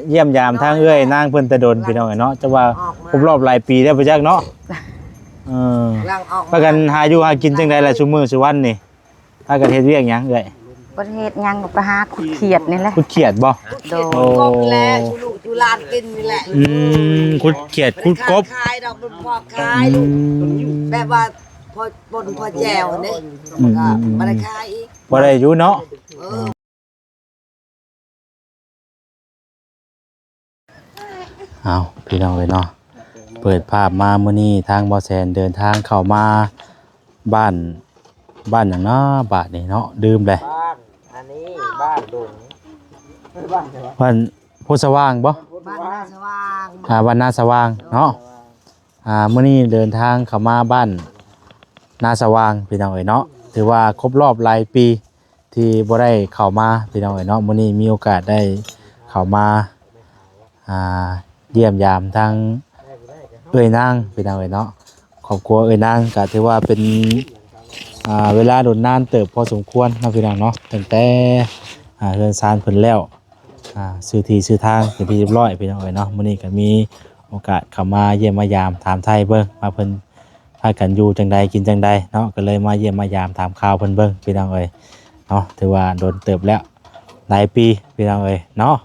เยี่ยมยามทางเอื้อยนางเพิ่นแต่ดนพี่น้องเนาะจะว่าครบรอบหลายปีแล้วบ่จักเนาะพากันหาอยู่หากินจังได๋ล่ะซุมื้อซุวันนี่พากันเฮ็ดเวียกหยังเอ้ยประเทศยังไปหาขุดเขียดนี่แหละขุดเขียดบ่โดยกบแลจุลุจุลานกินนี่แหละขุดเขียดขุดกบขายดอกเป็นพอขายแบบว่าพอปนพอแจวนี่ก็บ่ได้ขายอีกบ่ได้อยู่เนาะเอาพี่น้องเอ้ยเนาะเปิดภาพมามื้อนี้ทางบ่แซนเดินทางเข้ามาบ้านหยังเนาะบาดนี่เนาะดื่มเลยบ้านอันนี้บ้านดงบ้านโพสว่างบ่บ้านนาสว่าง บ้านนาสว่างเนาะมื้อนี้เดินทางเข้ามาบ้านนาสว่างพี่น้องเอ้ยเนาะถือว่าครบรอบหลายปีที่บ่ได้เข้ามาพี่น้องเอ้ยเนาะมื้อนี้มีโอกาสได้เข้ามาเยี่ยมยามทางเอ้ยนางพี่น้องเอ้ยเนาะครอบครัวเอ้ยนางก็ถือว่าเป็นเวลาโดนนานเติบพอสมควรนะพี่น้องเนาะตั้งแต่เรือนซานเพิ่นแล้วซื้อที่ซื้อทางเป็นที่เรียบร้อยพี่น้องเอ้ยเนาะมื้อนี้ก็มีโอกาสเข้ามาเยี่ยมมายามถามไทยเบิ่งมาเพิ่นพากันอยู่จังใดกินจังใดเนาะก็เลยมาเยี่ยมมายามถามข่าวเพิ่นเบิ่งพี่น้องเอ้ยเนาะถือว่าโดนเติบแล้วหลายปีพี่น้องเอ้ยเนาะ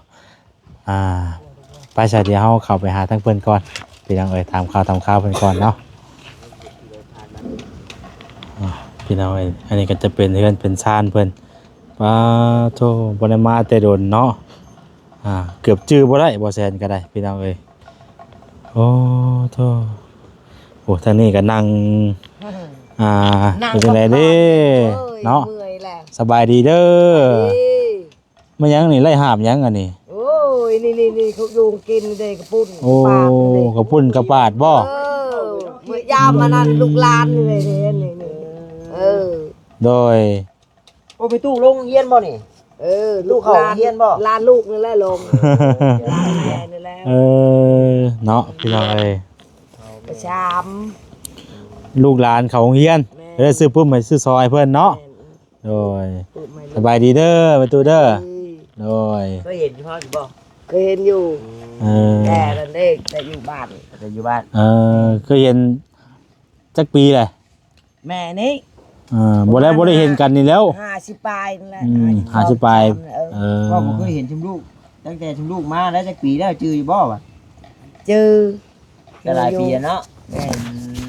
ไปซะเดี๋ยวเฮาเข้าไปหาทั้งเพิ่นก่อนพี่น้องเอ้ยถามข่าวเพิ่นก่อนเนาะพี่น้องเอ้ยอันนี้ก็จะเป็นเฮือนเป็นชานเพิ่นป้าโธ่บ่ได้มาแต่โดนเนาะเกือบจื้อบ่ได้บ่แซนก็ได้พี่น้องเอ้ยโอ้โธ่โอ้ทางนี้ก็นั่งเป็นจังไดเด้เนาะสบายดีเด้อมันยังนี่ไล่หาบยังอันนี้โอ้ยนี่เขาโยงกินเด้กระปุ้นโอ้กระปุ้นกระปาดบ่มื้อยามมานั่นลูกหลานนี่นี่โดยโอ้ไปตู้ลงเฮียนบ่นี่ลูกเขาเฮียนบ่ลานลูกนี่แหละลงลานแม่นี่แหละเนาะพี่น้องเอ้ยประชาม ลูกหลานเขาเฮียนได้ซื้อปุ๊บมาซื้อซอยเพิ่นเนาะโดยสบายดีเด้อไปตู้เด้อโดยเคยเห็นพ่ออยู่บ่เคยเห็นอยู่แก่นั่นเองแต่อยู่บ้านเคยเห็นจักปีเลยแม่นี่บ่ได้เห็นกันนี่แล้ว50ปลายนั่นแหละ50ปลายพ่อผมเคยเห็นชุมลูกตั้งแต่ชุมลูกมาแล้วจักปีแล้วจื้ออยู่บ่วะจื้อก็หลายปีเนาะ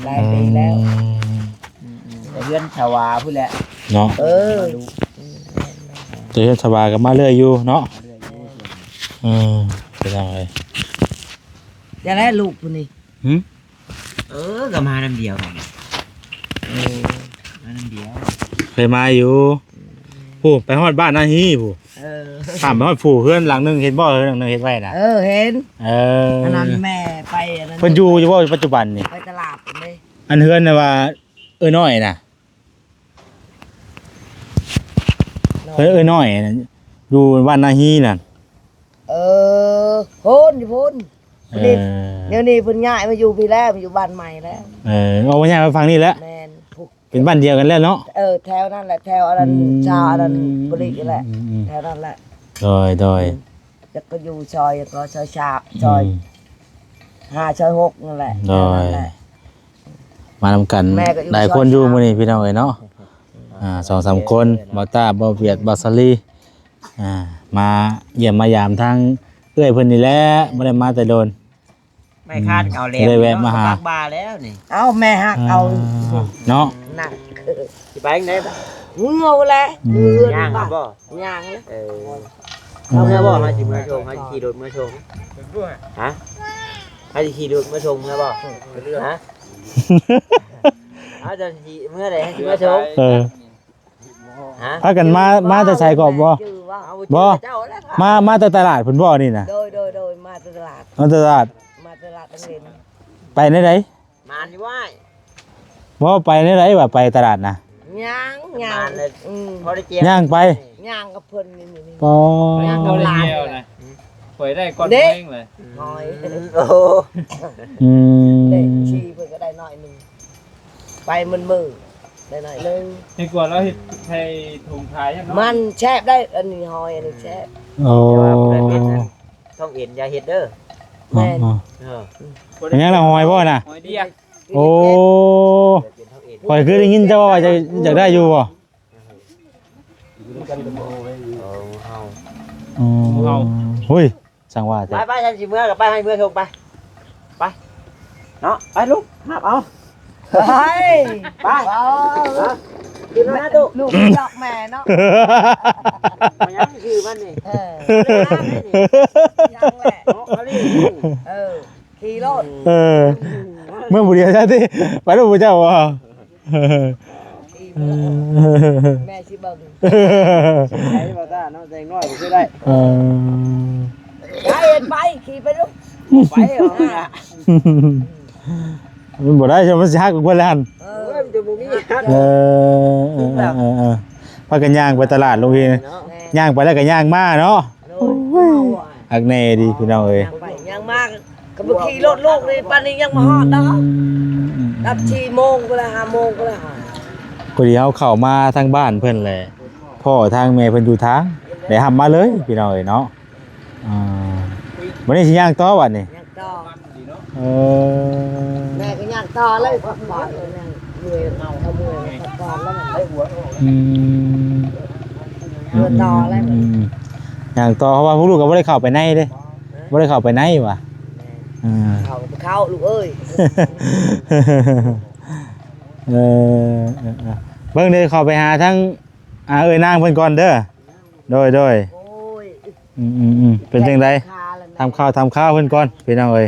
หลายปีแล้วแต่เพื่อนชาวาพูดแหละเนาะเพื่อนชาวาก็มาเรื่อยอยู่เนาะเป็นยังไงจะได้ลูกคนนี้ก็มาน้ำเดียวมาน้ำเดียวเคยมาอยู่ผู้ไปฮอดบ้านนาฮีผู้ถามไปฮอดผู้เพื่อนหลังนึงเห็นบ่หลังนึงเห็นไว้นะเห็นอันนั้นแม่ไปอันนั้นเพิ่นอยู่อยู่บ่ปัจจุบันนี่ไปตลาดเลยอันเฮือนน่ะว่าน้อยน่ะเพิ่นน้อยน่ะอยู่บ้านนาฮีน่ะพ้นเดี๋ยวนี้เพิ่นย้ายมาอยู่พี่แล้วมาอยู่บ้านใหม่แล้วเอาย้ายมาฟังนี่แล้วเป็นบ้านเดียวกันแล้วเนาะแถวนั่นแหละแถวอันนั้นชาวอันนั้นบริแหละแถวนั้นแหละโดยจะก็อยู่ซอยก็ซอยชาบซอย5ซอย6นั่นแหละโดยมาทำกันหลายคนอยู่มื้อนี้พี่น้องเอ้ยเนาะ2-3คนบ่ตาบ่เวียดบ่ซาลีมาเยี่ยมมายามทางเอื้อยเพิ่นนี่แหละบ่ได้มาแต่โดนไม่คาดเอาแล้วได้แวะมาหาบาแล้วนี่เอาแม่ฮักเอาเนาะนักสิไปจังได๋บ่เงาแหละย่างบ่ย่างเอาแม่บ่มาสิมาชมให้ขี่รถมาชมฮะให้ขี่รถมาชมแม่บ่ฮะจะขี่เมื่อใดให้มาชมพากันมาแต่ใส่กอบบ่มาแต่ตลาดเพิ่นบ่นี่น่ะโดยมาแต่ตลาดตลาดตั้งเล่นไปไหนไดมานี่ว้ายบ่ไปไหนไดว่าไปตลาดน่ะย่างเลยพอได้เจียย่างไปย่างกับเพิ่นนี่ปย่างกับหลานเลยข่อยได้ก้อนแป้งเลยน้อยโอ้ได้ชีเพิ่นก็ได้น้อยนึงไปมือได้หน่อยนึงให้กว่าเราเฮ็ดให้ถุงขายยังมันแช่ได้อันนี้หอยอันนี้แช่โอ้ ท้องเอ็นอย่าเฮ็ดเด้อ อ๋อ เออ เป็นยังล่ะหอยบ่น่ะ หอยเดีย โอ้ เป็นท้องเอ็น ข่อยคือได้ยินเจ้าว่าจะอยากได้อยู่บ่ เฮา อ๋อเฮ้ยสั่งว่าแต่ ไปฉันสิเมื่อกับไปให้เมื่อชงไปเนาะไปลูกนับเอา ไป ไปกินแล้วนะตุ๊ ลูกดอกแม่เนาะ มันยังคือมันนี่ ยังแหละ เนาะมาดิ ขี่รถ เมื่อบุเรียซะที่ไปลูกผู้เจ้าบ่ แม่สิเบิ่ง ใช้บ่ต้าเนาะใจน้อยบ่คือได้ ยายเห็นไปขี่ไปลูก ไปเอาน่ะ มันบ่ได้ใช่มันสิฮักกับคนละหัน เอ้ยมันจะบ่มีฮัก พากันย่างไปตลาดลงทีย่างไปแล้วก็ย่างมาเนาะฮักแน่ดีพี่น้องเอ้ย ยังไปยังมากก็บ่ขี่รถลูกนี่ปานนี้ยังมาฮอดเนาะรับ4โมงก็ละ5โมงก็ละ พอดีเฮาเข้ามาทางบ้านเพิ่นแหละพ่อทางแม่เพิ่นอยู่ทางได้หับมาเลยพี่น้องเอ้ยเนาะวันนี้สิย่างต่อบัดนี้ ยังต่อ เออ แม่ก็ยังต่อเลยพักผ่อนเลยเมื่อยเอาเมื่อยพักผ่อนแล้วมันได้หัว ต่อแล้ว อย่างต่อเพราะว่าพวกลูกก็บ่ได้เข้าไปในเด้บ่ได้เข้าไปในว่ะ เข้าลูกเอ้ย เบิ่งเด้อเข้าไปหาทั้งเอ้ยนางเพิ่นก่อนเด้อโดย โอ้ย เป็นจังได๋ คาแล้ว ทำข้าวเพิ่นก่อนพี่น้องเอ้ย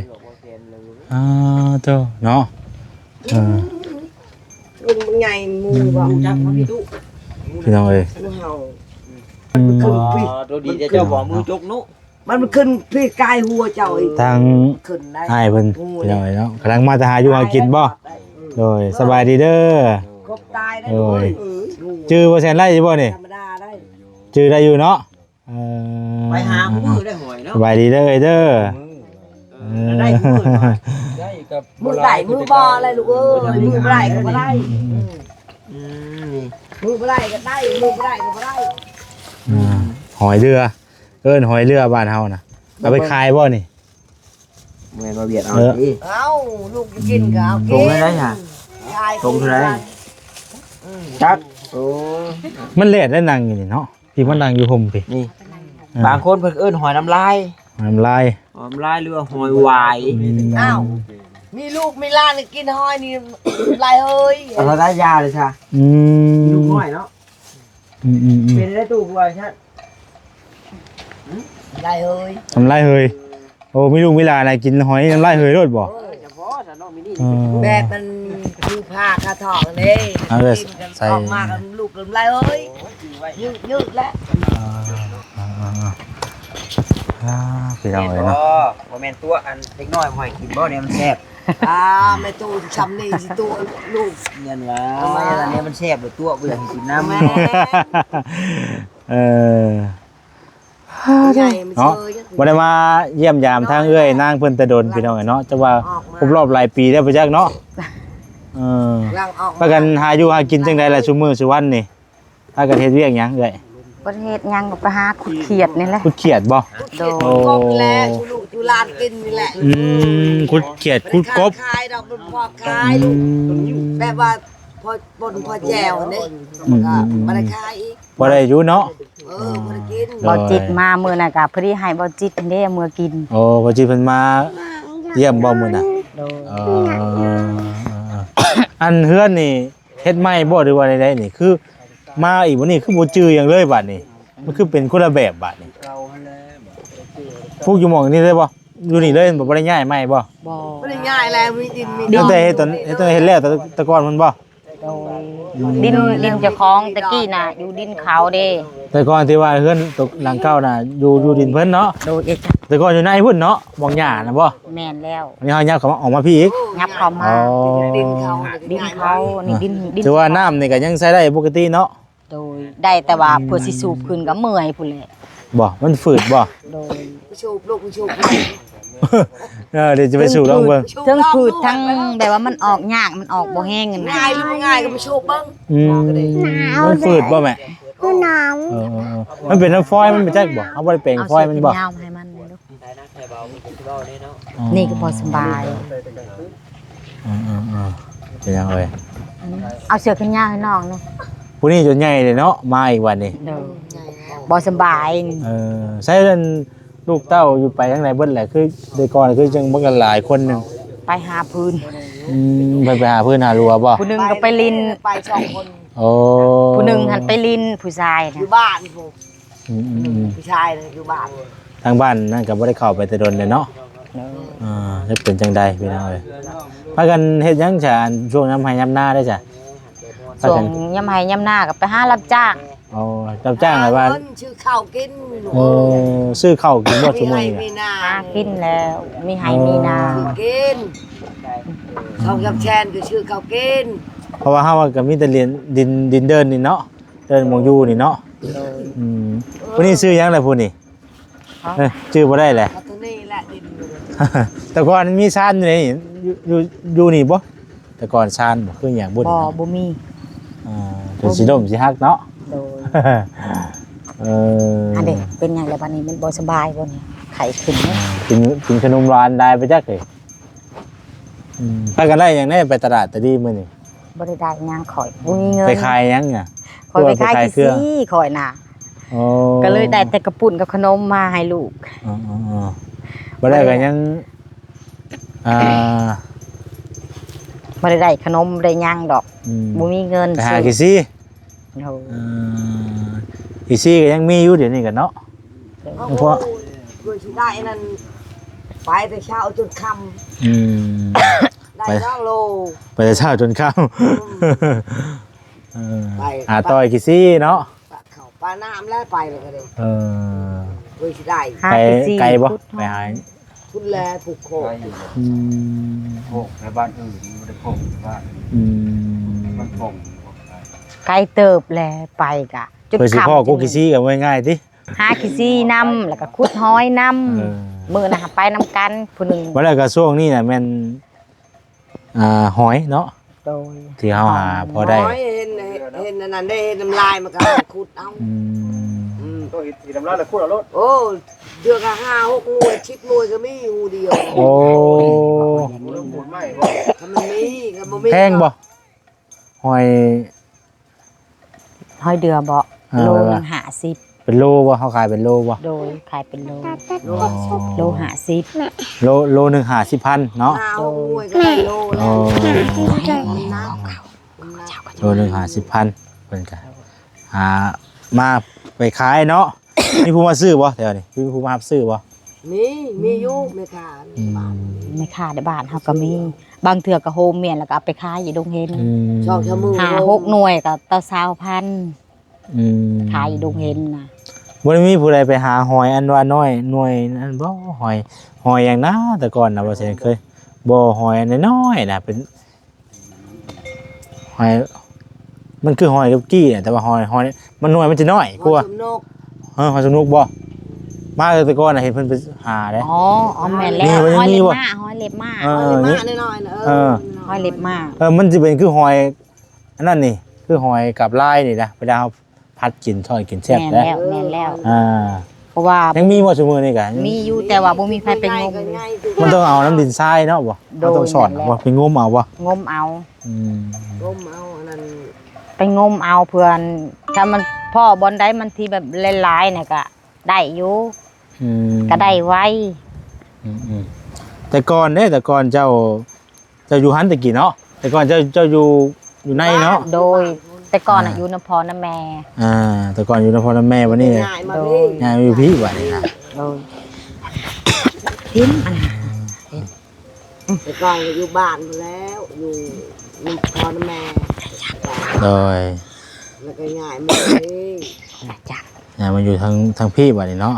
โตเนาะ ลุงมันใหญ่งูบอกจับมาพี่ตู้ พี่น้องเอ้ย งูเห่า ตัวดีจะเจ้าบอกมือจกนุ มันขึ้นพี่กายหัวเจ้าอีก ทาง ขึ้นได้ อ้ายเพิ่นพี่น้องเอ้ยเนาะกำลังมาแต่หาอยู่หากินบ่โดยสบายดีเด้อ ครบตายได้ด้วยงู จื้อบ่แซ่นไล่อยู่บ่นี่ ธรรมดาได้ จื้อได้อยู่เนาะ ไปหามือได้หอยเนาะ สบายดีเด้อเด้อ ได้มือ ได้กับ มือไหลมือบออะไรลูกเอ้ยมือไหลก็บ่ได้ มือบ่ได้ก็ได้มือบ่ได้ก็บ่ได้ หอยเรือเอิ้นหอยเรือบ้านเฮาน่ะเอาไปขายบ่นี่ แม่มาเบียดเอาดิ เอ้าลูกจะกินก็เอากิน ตรงไม่ได้ค่ะตรงเท่าไหร่จักโอ้ มันแลดได้นั่งอยู่นี่เนาะพี่มันนั่งอยู่ห่มพี่ นี่บางคนเพิ่นเอิ้นหอยน้ำลาย น้ำลาย หอยน้ำลายหรือว่าหอยวาย อ้าวมีลูกมีหลานกินหอยนี่ไรเฮ้ย เอาได้ยาเลยค่ะลูกน้อยเนาะเป็นได้ตู้กว่าชัด ไรเฮ้ย น้ำลายเฮยโอ้มีลูกมีหลานอะไรกินหอยน้ำลายเฮยรดบ่ เฉพาะแต่น้องมินี่ แบบมันคือผ้ากระถองนี่ออกมากับลูกกับไรเฮ้ยยืดแล้ว พี่น้องเลยเนาะ บ่แม่นตัวอันเล็กน้อยหอยกินบ่เนี่ยมันแซ่บ แม่ตู้ช้ำนี่สิตู้ลูก เงินว่าอันนี้มันแซ่บเลยตัวเบื่อกินน้ำ แม่ ใหญ่มันเช เนาะ ย บ่ได้มาเยี่ยมยามทางเอื้อยนางเพิ่นแต่โดนพี่น้องเนาะจะว่าครบรอบหลายปีแล้วบ่จักเนาะลังออก พากันหาอยู่หากินจังได๋ล่ะซุมื้อซุวันนี่พากันเฮ็ดเวียกหยังเอ้ย ประเทศยังก็ไปหาขุดเขียดนี่แหละ ขุดเขียดบ่ โดนกบแหละชูลูกชูลานกินนี่แหละ ขุดเขียดขุดกบ ขายดอกมันพอขายลูกแบบว่าพอปนพอแจวนี่ก็บ่ได้ขายอีก บ่ได้อยู่เนาะ บ่ได้กิน บ่จิตมามื้อน่ะก็พอดีให้บ่จิตเด้มื้อกิน โอ้บ่จิเพิ่นมาเยี่ยมบ่มื้อน่ะอันเฮือนนี่เฮ็ดใหม่บ่หรือว่าใดๆนี่คือมาอีกบ่นี่คือบ่จื้อหยังเลยบัดนี้มันคือเป็นคนละแบบบัดนี้พวกอยู่หม่องนี้เลยบ่อยู่นี่เลยบ่ได้ย้ายใหม่บ่ บ่ บ่ได้ง่ายแล้วมีดินมี ตั้งแต่เฮ็ดตอนเฮ็ดแล้วแต่ก่อนมันบ่ ดินเจ้าของตะกี้น่ะอยู่ดินเขาเด้ แต่ก่อนที่ว่าเฮือนตกหลังเก่าน่ะอยู่ดินเพิ่นเนาะ โดยเอก แต่ก่อนอยู่ในพุ่นเนาะหม่องหญ้าน่ะบ่ แม่นแล้ว อันนี้เฮายับเข้ามาออกมาพี่อีก งับเข้ามา ดินเขา ดินเขานี่ดิน ถือว่าน้ำนี่ก็ยังใช้ได้ปกติเนาะ โดยได้แต่ว่าเพื่อสิสูบขึ้นก็เมื่อยพุ่นแหละ บ่มันฝืดบ่ โดย ชูลูกชู เดี๋ยวจะไปสู่ลองเบิ่ง ทั้งพืชทั้งแบบว่ามันออกยากมันออกบ่แห้งกันนะ ง่ายลูกง่ายก็มาชูเบิ่ง มันฝืดบ่แม่หนาวมันเป็นน้ำฟอยมันไปจักบ่เอาบ่ได้แปลงฟอยมันบ่ ยาวให้มันเลยลูก ให้เบามันก็สิเบาแน่เนาะ นี่ก็พอสบาย เป็นยังไง เอาเสื้อกันยาวให้น้องเนาะ ผู้นี้จนใหญ่เลยเนาะมาอีกวันนี้ เด้อบ่สบาย ใช้เรื่องลูกเต้าอยู่ไปทั้งไหนเบิ้ลแหละคือโดยก่อนคือจังบักกันหลายคนหนึง ไปหาพื้น ไปหาเพื่อนหารัวบ่ ผู้หนึงก็ไปลิน ไปสองคน โอ้ ผู้หนึงหันไปลินผู้ชาย อ นะ ยู่บ้านผม อืม ผู้ชายเลยอยู่บ้าน ทางบ้านนั่นก็บ่ได้เข้าไปแต่โดนเลยเนาะจะเป็นจังใดพี่น้องเอ้ยพากันเฮ็ดหยังจ้ะช่วงยามให้ยามหน้าได้จ้ะ ส่งยามให้ยามหน้าก็ไปหารับจ้าง อ๋อรับจ้างอะไรว่า เงินชื่อข้าวกิน ซื้อข้าวกินบ่ชั่วโมง มี นี่ มีนา หากินแล้ว มีให้มีนา ชื่อกินเขากับแชนก็ชื่อข้าวกิน เพราะว่าเฮาก็มีแต่เรียนดินเดินนี่เนาะเดินหมองอยู่นี่เนาะผู้นี้ซื้อหยังล่ะผู้นี้ชื่อบ่ได้แหละ เอาตัวนี้แหละดิน แต่ก่อนมีชานอยู่นี่อยู่นี่บ่แต่ก่อนชานบ่คือหยังบ่ บ่ นี่ บ่มี จนสิดมสิฮักเนาะ โดย อั นเด็กเป็นอย่างไรบ้านี้มันบ่สบายบ่เนี่ยไข้ขึ้นเนี่ย กินขนมหวานได้ไปจักเลยพากันได้อย่างนี้ไปตลาดแต่ดีมื้อนี่ บ่ได้ได้หยังข่อยบ่มีเงิน ไปขายหยังเนี่ย ข่อยไปขาย เครื่ กี่ อง ซี่ข่อยน่ะ อ๋อ ก็เลยได้แต่กระปุ่นกับขนมมาให้ลูก อ๋อบ่ได้ก็ยังอ่า บ่ได้ได้ขนมบ่ได้หยังดอกบ่มีเงิน ไปหากี่ซี่ โอ้ กี่ซี่ก็ยังมีอยู่เดี๋ยวนี้กันเนาะ เพราะ ด้วยที่ได้นั่นไปแต่เช้าจนค่ อืม ำได้ ไป น้องโล ไปแต่เช้าจนค่ำ ไป ต่อยกี่ซี่เนาะ ปลาเขาปลาน้ำแล้วไปเลยก็เลย เออ ด้วยที่ได้ หา ไป กี่ซี่ ไกลบ่ พุด ไปหา ทุนแลผูกโค อืม โอ้ในบ้านอื่นไม่ได้โค้งบ้าน อืม มันโค้ง ไกลเติบแลไปกะจุด เพื่อสิ ค่ำ พ่อกูกี่ซี่กันง่ายๆติ หากี่ซี่นำแล้วก็ขุดห้อยนำมื้อน่ะไปนำกันผู้หนึง วันแรกก็ช่วงนี้น่ะแม่นหอยเนาะ โดย ที่เฮาหาพอได้ น้อยเห็นอันนั้นได้เห็นน้ำลายมันก็ขุดเอา อืม ตัวอีดำร้านละคู่ละรถ โอ้เดือนละ5-6หน่วย10หน่วยก็มีหูเดียว โอ้ เริ่มหมุนไหม ถ้ามันมีก็บ่มี แพงบ่หอย ห้อยเดือบ่ อ่า โลนึง50 เป็นโลบ่เฮาขายเป็นโลบ่ โดยขายเป็นโล โล โล50 โลหนึง50,000เนาะ 5-6หน่วยก็ได้โลแล้ โอ้ วมันน้ำ โลหนึง50,000เพิ่นก็หามาไปขายเนาะมีผู้มาซื้อบ่แถวนี้มีผู้มารับซื้อบ่ มีอยู่ไม่ขาด ไม่ค่าในบ้านเฮาก็มี บางเทื่อก็โฮมเมียนแล้วก็เอาไปขายอยู่ดงเห็น ชอบชะมือ 5-6 หน่วยก็ต่อ20,000ขายอยู่ดงเห็นน่ะ บ่ได้มีผู้ใดไปหาหอยอันว่าน้อยหน่วยอันบ่หอยอย่างนะแต่ก่อนน่ะบ่เสียเคยบ่หอยอันน้อยๆน่ะเป็นหอยมันคือหอยลูกกี้น่ะแต่ว่าหอยมันหน่วยมันจะน้อยกว่า สมนก หอยสนุกบ่มาแต่ก่อนน่ะเห็นเพิ่นไปหาเด้ อ๋อแม่นแล้ว นี่มันยัง ห้อย มี เล็บ บ่ มาห้อยเล็บมา เอ เอา อ เลย นี่ มาหน่อยๆนะ ห้อยเล็บมา มันจะเป็นคือหอยอันนั้นนี่คือหอยกับลายนี่นะเวลาเราพัดกินทอดกินแซ่บ แม่น แล้ว แล้วแม่นแล้ว เพราะว่า ยังมีบ่ซุมื้อนี่ก็ มีอยู่แต่ว่าบ่มีใครไปงม มันต้องเอาน้ำดินทรายเนาะบ่ โด มัน ย ต้องสอน นั่นแหละ บ่ไปงมเอาบ่ งมเอา อืม ร่มเอาอันนั้น ไปงมเอาเพื่อนถ้ามันพ่อบอลได้มันทีแบบหลายๆเนี่ยก็ได้อยู่ อืม ก็ได้ไว้ อืมแต่ก่อนเด้แต่ก่อนเจ้าอยู่หันตะกี้เนาะแต่ก่อนเจ้าอยู่ในเนาะ โดยแต่ก่อนอยู่นพรนะแม่ แต่ก่อนอยู่นครแม่วันนี้ ง่ายมาพี่ งานอยู่พี่วันนี้นะ โดยทิ้มอันนั้น แต่ก่อนก็อยู่บ้านมาแล้วอยู่พ่อแม่ โดย แล้วก็ง่ายมาพี่ จ้ะ งานมาอยู่ทางพี่วันนี้เนาะ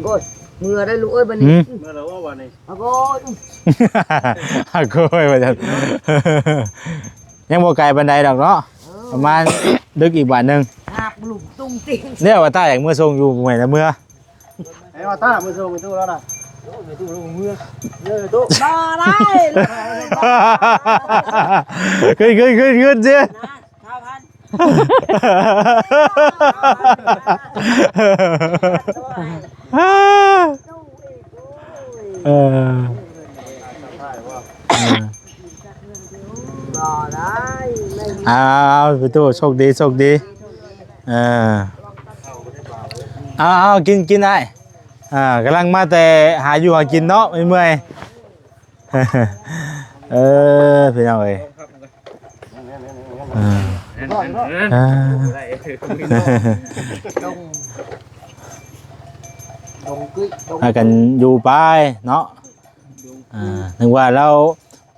โอ้ยมือได้ลูกเอ้ยบันนี้ เมื่อเราว่าวันนี้ โอ้ย ฮักโก้ยมาจันยังบ่ไกลบันไดดอกเนาะประมาณดึกอีกบาทหนึง อาบลูกตุ้งติ้ง เนี่ยว่าตาอย่างเมื่อทรงอยู่ใหม่ละเมื่อ ไอ้ว่าต้ามือโซ่มือตู้แล้วนะ บ่ได้ ขึ้นสิ เออ บ่ได้ไม่ เอาพี่ตู้โชคดีเอากินได้กำลังมาแต่หาอยู่หากินเนาะไม่เมื่อยพี่น้องเอ้ยพากันอยู่ไปเนาะนึกว่าเรา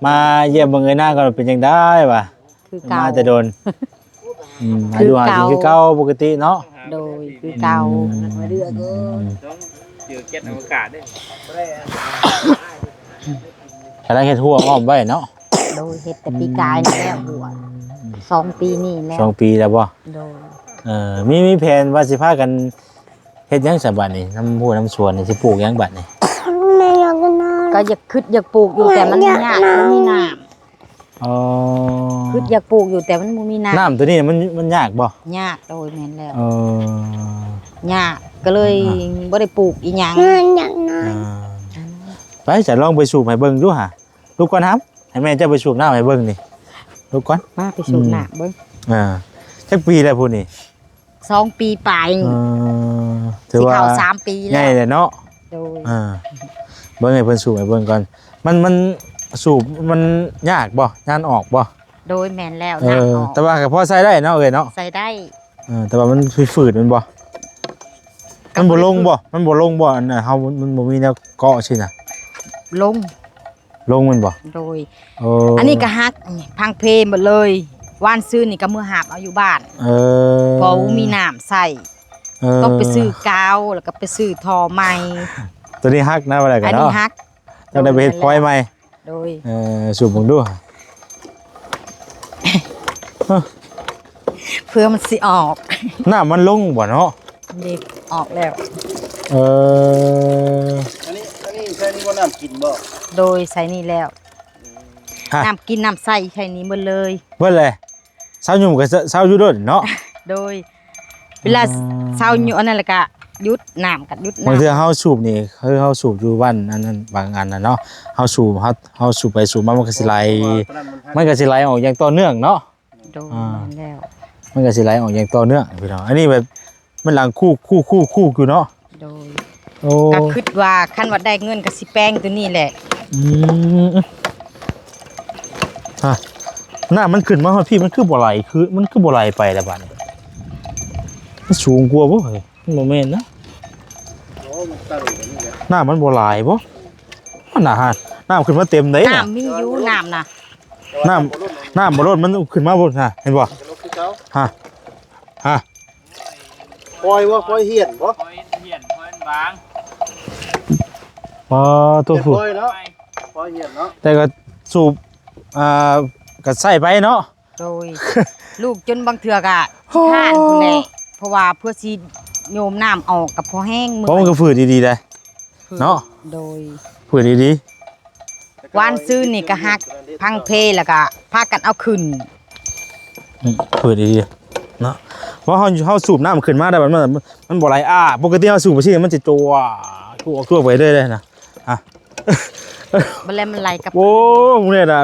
มาเยี่ยมบังเอิญหน้าก็เป็นยังได้วะ คือเก่า มาแต่โดนอายุหากินคือเก่าปกติเนาะ โดยคือเก่า เดือดก็ ต้องเจอเก็ตอวกาศด้วย กำลังเฮ็ดหัวอ้อมไว้เนาะ โดยเฮ็ดแต่ปีกายนี่แล้วบวช2 ปีนี่แล้ว 2 ปีแล้วบ่ โดย มีแผนว่าสิพากันเฮ็ดหยังสักบัดนี่น้ำพุน้ำสวนนี่สิปลูกหยังบัดนี่ ก็อยากปลูกอยู่แต่มันยากมันมีน้ำ อ๋อ อยากปลูกอยู่แต่มันบ่มีน้ำ น้ำตัวนี้มันยากบ่ ยากโดยแม่นแล้ว อย ากก็เลยบ่ได้ปลูกอีหยัง ไปจะลองไปสูบให้เบิ่งดูหะลูกก่อนครับให้แม่เจ้าไปสูบน้ำให้เบิ่งนี่ลูกก่อน มาไปสูบน้ำเบิ่ง จักปีแล้วพุ่นนี่ 2 ปีปลาย ถือ สิ ว่า เข้า3 ปีแล้ ง่ายว เลยเนาะ โดย เบิ่งให้เพิ่นสูบให้เบิ่งก่อนมันสูบมันยากบ่งานออกบ่ โดยแม่นแล้วน้ำออก แต่ว่าก็พอใช้ได้เนาะเอ้ยเนาะ ใส่ได้ แต่ว่ามันฝืดๆมันบ่มันบ่ลงบ่อันน่ะเฮามันบ่มีแนวเกาะสิน่ะ ลง ลงมันบ่ โดย โอ้ อันนี้ก็ฮักพังเพหมดเลยว่านซื้อนี่ก็มือหาบเอาอยู่บ้าน พอมีน้ำใส่ต้องไปซื้อกาวแล้วก็ไปซื้อทอใหม่ ตัวนี้ฮักนะว่าได้กั อั น นนี้ เนาะ ฮัก ต้องได้ไปเฮ็ดพลอยใหม่ โดย สูบเบิ่งดู เพื่อมันสิออก น้ำมันลงบ่เนาะ เด็กออกแล้ว อันนี้ใช่นี่ว่าน้ำกินบ่ โดยใส่นี่แล้ว น้ำกินน้ำใส่ใส่นี้หมดเลย เบิ่เลยเช้ายุ่มกับเช้าอยู่โดดเนาะ โดย เวลาเช้าอยู่อันนั้นแหละก็หยุดน้ำกับหยุด บางที น้ำ เฮาสูบนี่คือเฮาสูบอยู่บ้านอันนั้นบางอันน่ะเนาะเฮาสูบไปสูบมามันก็สิไหลออกอย่างต่อเนื่องเนาะ โดยแล้ว มันก็สิไหลออกอย่างต่อเนื่องพี่น้องอันนี้แบบมันหลังคู่อยู่เนาะ โดย โอ้ ก็คิดว่าคันว่าได้เงินก็สิแป้งตัวนี้แหละ หน้ามันขึ้นมาฮอดพี่มันคือบ่ไหลไปแล้วบัดนี้มันสูงกว่าบ่เฮ้ยมันบ่แม่นนะหน้ามันบ่ไหลบ่มันน่ะฮะน้ำขึ้นมาเต็มเลยน่ะ น้ำมีอยู่น้ำนะ น้ำบ่ลดมันขึ้นมาบ่น่ะเห็นบ่ฮะ ปล่อยว่าปล่อยเหียนบ่ คอยเหียนคอยบาง อ๋อตัวผู้ ปล่อยเนาะปล่อยเหียนเนาะ แต่ก็สูบก็ใส่ไปเนาะ โดย ลูกจนบางเถื่อกะข้านพุ่นแหละเพราะว่าเพื่อสิโยมน้ำออกกับพอแห้งมื เพราะมันก็ฝืดดีๆเลย เนาะ โดย ฝืดดี วานซื้อนี่ก็ฮักพังเพแล้วก็พากันเอาขึ้น ๆฝืดดีๆเนาะเพราะเฮาสูบน้ำขึ้นมาได้มันบ่ไหลปกติเฮาสูบไปสิมันสิตัวไปเรื่อยๆนะ บ่แล้วมันไหลกับ โอ้มึงเนี่ยน่ะ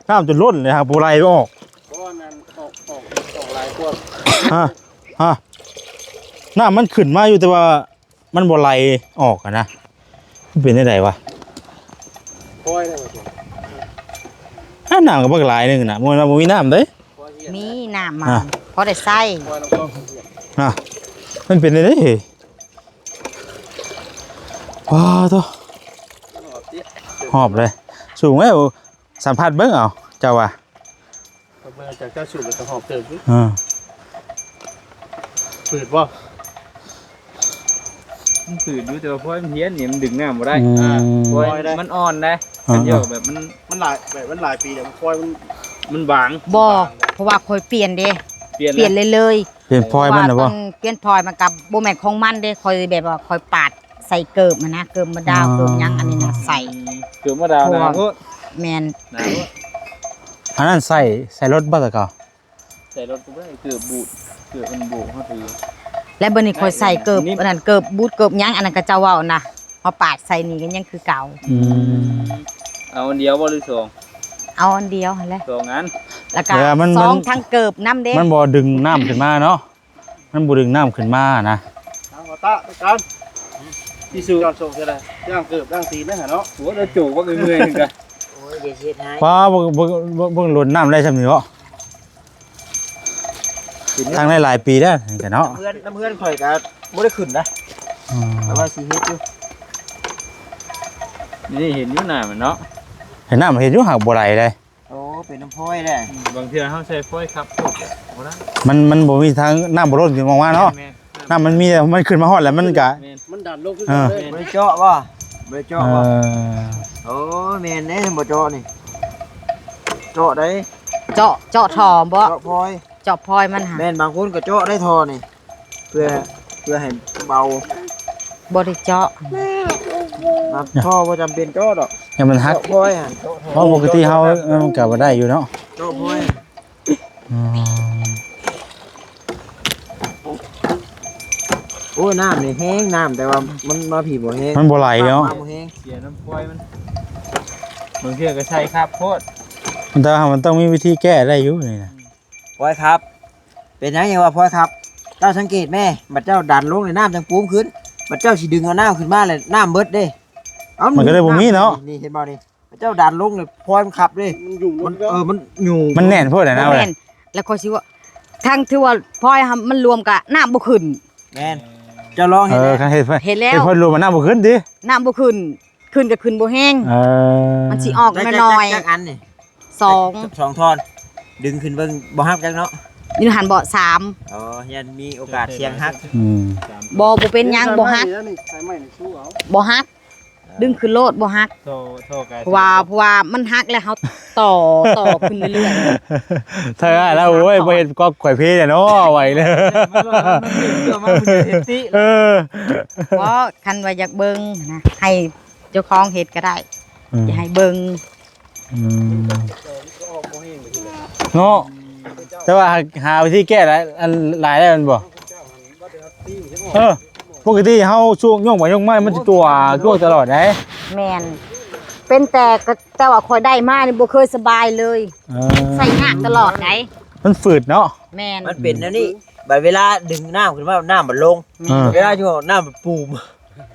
น้ำจนล้นเลยครับบ่ไหลออก เพราะว่านั้นออกหลายพวก ฮะน้ำมันขึ้นมาอยู่แต่ว่ามันบ่ไหลออกอะนะมันเป็นได้ไดวะ ปล่อยได้บ่ น้ำก็บักหลายนึงน่ะมันบ่มีน้ำเด้ ปล่อยเหียน มีน้ำมาพอได้ใส่ ปล่อยน้ำก็เหียน มันเป็นได้เฮ้ยว้าวตัวหอบเลยสูงไหมสัมผัสเบิ้งเอาเจ้าว่ะ เมื่อจากเจ้าสูบจะหอบเติม ฝืดบ่ มันสื่อดูแต่ว่าเพราะมันเฮี้ยนเนี่ยมันดึงหน้าบ่ได้ Ừ. เพราะมันอ่อนได้มันเยอะแบบมัน หลายปีแล้วปล่อยมัน บาง บ่เพราะว่าคอยเปลี่ยนเด้ เปลี่ยน เปลี่ยนเลย เปลี่ยนพลอยมันนะบ่ เปลี่ยนพลอยมันกับบ่แม่นของมันเด้คอยแบบว่าคอยปาด ใส่เกิบมานะเกิบมะดาวเกิบหยังอันนี้นะใส่ เกือบมาดาวนะพุทธ แมน นะพุทธ อันนั้นใส่รถบ่ตะเกา ใส่รถกูได้เกือบบูดเกือบมันบูดเขาถือ และเบอร์นี่คอยใส่เกิบอันนั้นเกิบบูทเกิบหยังอันนั้นก็เจ้าเว้านะเอาปาดใส่นี่ก็ยังคือเก่า เอาอันเดียวบ่หรือสอง เอาอันเดียวหั่นแหละ สองอัน แล้วก็ซองทั้งเกิบน้ำเด้ มันบ่ดึงน้ำขึ้นมาเนาะมันบ่ดึงน้ำขึ้นมานะ เอาหัวตะไปกันที่สูการส่งเท่าไรย่างเกือบย่างตีนนะฮะเนาะ หัวจะจูบว่าเมื่อยๆนึงกัน โอ้ยเดี๋ยวเช็ดให้ ว้าบ่หล่นน้ำได้ซำนี้บ่ทางได้หลายปีแล้วนี่ก็เนาะ เพื่อนข่อยก็บ่ได้ขึ้นนะแต่ว่าสิเฮ็ดอยู่ นี่เห็นอยู่หน้ามันเนาะ เห็นน้ำเห็นอยู่หักบ่ไหลเลย โอ้เป็นน้ำพ้อยแหละ บางเทื่อเขาใช้ฟอยครับบ่ได้ มันบ่มีทางน้ำบ่ล้นขึ้นมาว่าเนาะ แม่ น้ำมันมีแต่มันขึ้นมาฮอดแล้วมันก็ แม่น มันดันลงขึ้น เออ เลย บ่ได้เจาะบ่บ่ได้เจาะ เอ บ่ อ โอ้แม่นเด้บ่เจาะนี่เจาะได้ เจาะทอบ่ เจาะพ้อย เจาะพลอยมันหา แม่นบางคนก็เจาะได้ทอนี่เพื่อให้เบา บ่ได้เจาะ ท่อบ่จำเป็นเจาะดอก ให้มันฮัก เจาะพ้อยอ่ะ เพราะปกติเฮามันก็บ่ได้อยู่เนาะ เจาะพ้อย อืม โอ้น้ำนี่แห้งน้ำแต่ว่ามันมาผีบ่แห้ง มันบ่ไหลเนาะ บ่แห้ง เสียน้ำฟอยมันบางเทื่อก็ใช้ครับโพด แต่ว่ามันต้องมีวิธีแก้ได้อยู่นี่นะ พ้อยครับ เป็นยังไงวะพ้อยครับ เจ้าสังเกตแม่บัดเจ้าดันลงในน้ำจังปูมขึ้นบัดเจ้าสิดึงเอาน้ำขึ้นมาเลยน้ำเบิดเด้เอา มันก็ได้บ่มีเนาะ นี่เห็นบ่นี่บัดเจ้าดันลงเลยพ้อยมันขับเด้ มันอยู่ มั มัน นก็ มันอยู่ มันแน่นโพดอะนะ บ่ เว้ย แม่นแล้วคอยสิว่าทั้งที่ว่าพลอยมันรวมกับน้ำบ่ขึ้น แม่นเจะลอง เอ เห็นไหม อคันเฮ็ดไป เห็นแล้ว เฮ็ดพอรวมมันน้ำบ่ขึ้นดิ น้ำบ่ขึ้นขึ้นก็ขึ้นบ่แห้ง เออ มันสิออก จัก น้อย จักอันนี่ ๆสอง สองท่อน ดึงขึ้นเบิ่งบ่ฮักจักเนาะ นี่หันบ่สาม อ๋อยันมีโอกาสเสียงฮัก อืม บ่เป็นหยังบ่ฮัก นี่ใช้ไม้นี่สู้เอา บ่ฮัก ดึงขึ้นโลดบ่ฮัก โทษกัน เพราะว่ามันฮักแล้วเฮาต่อขึ้นเรื่อย ถ้าแล้วโอ้ยบ่เฮ็ดก็ข่อยเพเนาะไหวเลย เออ ๆเพราะคันว่าอยากเบิ่งนะให้เจ้าของเฮ็ดก็ได้ อืม อย่าให้เบิ่ง อืมเนาะแต่ว่าหาวิธีแก้หลายอันหลายได้มันบ่เออปกติเฮาช่วงย่องบ่ย่องไม้มันสิตัวตัวตลอดได้ แม่นเป็นแต่ว่าคอยได้มานี่บ่เคยสบายเลย เออ ใส่ยากตลอดไหน มันฝืดเนาะ แม่น มันเป็นอันนี้บัดเวลาดึงน้ำขึ้นมาน้ำมันลง เออ เวลาอยู่น้ำมันปูม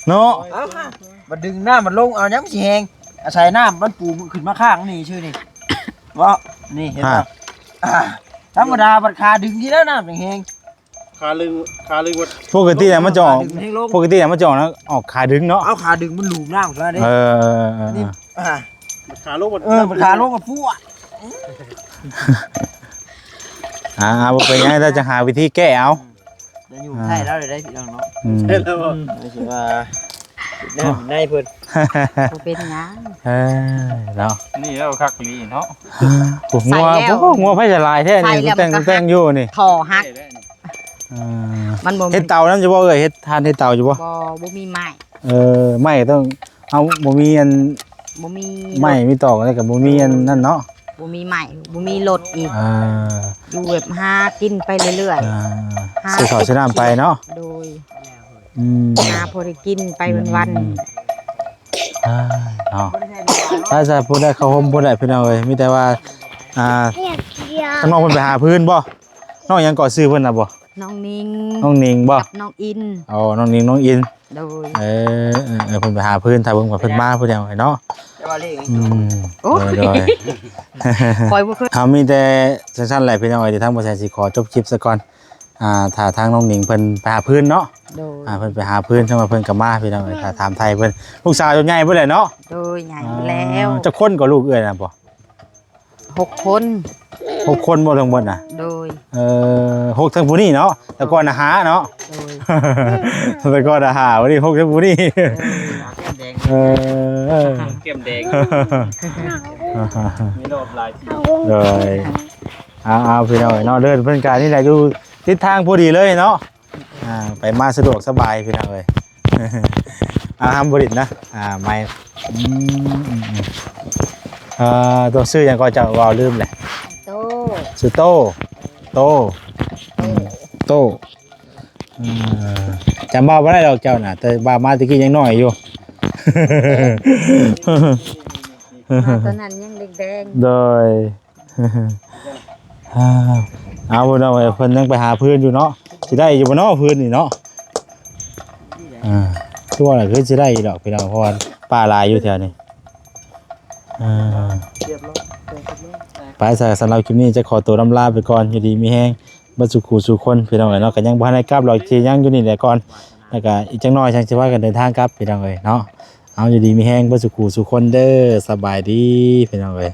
เนาะ เอาค่ะมันดึงน้ำมันลงเอาย้ำสีแหงอาศัยน้ำมันปูมขึ้นมาข้างนี่ชื่อนี่ว่านี่เห็นป่ะธรรมดาบัดคาดึงที่แล้วน้ำแหง ขาลึงวัด ปกติน่ะมันจะออก ดึงให้ลง ปกติน่ะมันจะออกนะออกขาดึงเนาะ เอาขาดึงมันหลูมน้ำขึ้นมาเด้ เออ นี่อ่า ขาลงวัด มันขาลงกับฟูอ่ะ บ่เป็นไงเราจะหาวิธีแก้เอา จะอยู่ใช่แล้วเลยได้พี่น้องเนาะ อืม เห็นแล้วบ่ ไม่ใช่ว่าน้ำในเพิ่น บ่เป็นหยัง เออเนาะ นี่เราคักลีเนาะ ผมงัว ใส่แล้ว โอ้งัวไผจะลายแท้ ใส่ นี่ แล้วมันก็ แต่งอยู่นี่ ท่อฮัก เออ มันบ่ เฮ็ดเตานั่นจะบ่เอ้ยเฮ็ดทานเฮ็ดเตาอยู่บ่ บ่มีไม้ ไม่ต้องเอาบ่มีอัน บ่มี ไม่มีตอกอะไรกับบ่มีอันนั่นเนาะ บ่มีไม้บ่มีรถอีก อ่า อยู่แบบหากินไปเรื่อย ซื้อข้าวซื้อน้ำไปเนาะ ๆโดย อืม หาพอได้กินไปวัน อ่าเนาะถ้าจะพูดได้เขาห่มพูดได้พี่น้องเอ้ยมีแต่ว่าข้างนอกเพิ่นไปหาพื้นบ่น้องหยังก่อซื้อเพิ่นน่ะบ่ ๆน้องนิง น้องนิงบ่ กับน้องอิน อ๋อน้องนิงน้องอิน โดย เพิ่นไปหาพื้นถ้าเบิ่งว่าเพิ่นมาผู้เดียวเนาะ จะว่าเลข อืม โอ้ย โดย คอยบ่เคย เอามีแต่สั้นๆแหละพี่น้องเอ้ยเดี๋ยวทางบ่แซนสิขอจบคลิปซะก่อนถ้าทางน้องหนิงเพิ่นไปหาพื้นเนาะ โดย เพิ่นไปหาพื้นจังว่าเพิ่นก็มาพี่น้องเอ้ยถ้าถามไทยเพิ่นลูกสาวจนใหญ่เพิ่นแหละเนาะ โดยใหญ่แล้ว จะคนก็ลูกเอ้ยน่ะบ่ 6 คน 6คนบ่ทั้งหมดน่ะ โดย 6ทั้งผู้นี้เนาะแต่ก่อนน่ะหาเนาะ โดย แต่ก่อนน่ะหาวันนี้6ทั้งผู้นี้เออ เกมแดงมีโลดหลายที เลยเอาพี่น้องเอ้ยเนาะเดินเพิ่นก็นี่แหละอยู่ทิศทางพอดีเลยเนาะไปมาสะดวกสบายพี่น้องเอ้ย ห้ามบริษนะไม่ตัวซื้อยังก็จะวาวลืมเลย โต ซื้อโตจำบ้าไม่ได้หรอกเจ้าน่ะแต่บ้ามาตะกี้ยังน้อยอยู่ ตอนนั้นยังเด็กแดง โดย เอาบ่เอาเพิ่นยังไปหาพื้นอยู่เนาะสิได้อยู่บ่เนาะพื้นนี่เนาะคือว่าคือสิได้ดอกพี่น้องเพราะว่าป่าหลายอยู่แถวนี้ไปสำหรับคลิปนี้จะขอตัวลาไปก่อนอยู่ดีมีแฮงบ่สุขสู่คนพี่น้องเอ้ยเนาะก็ยังบ่ทันได้กลับหรอกสิยังอยู่นี่แหละก่อนแล้วก็อีกจังน้อยจังสิว่ากันเดินทางกลับพี่น้องเอ้ยเนาะเอาอยู่ดีมีแฮงบ่สุขสู่คนเด้อสบายดีพี่น้องเอ้ย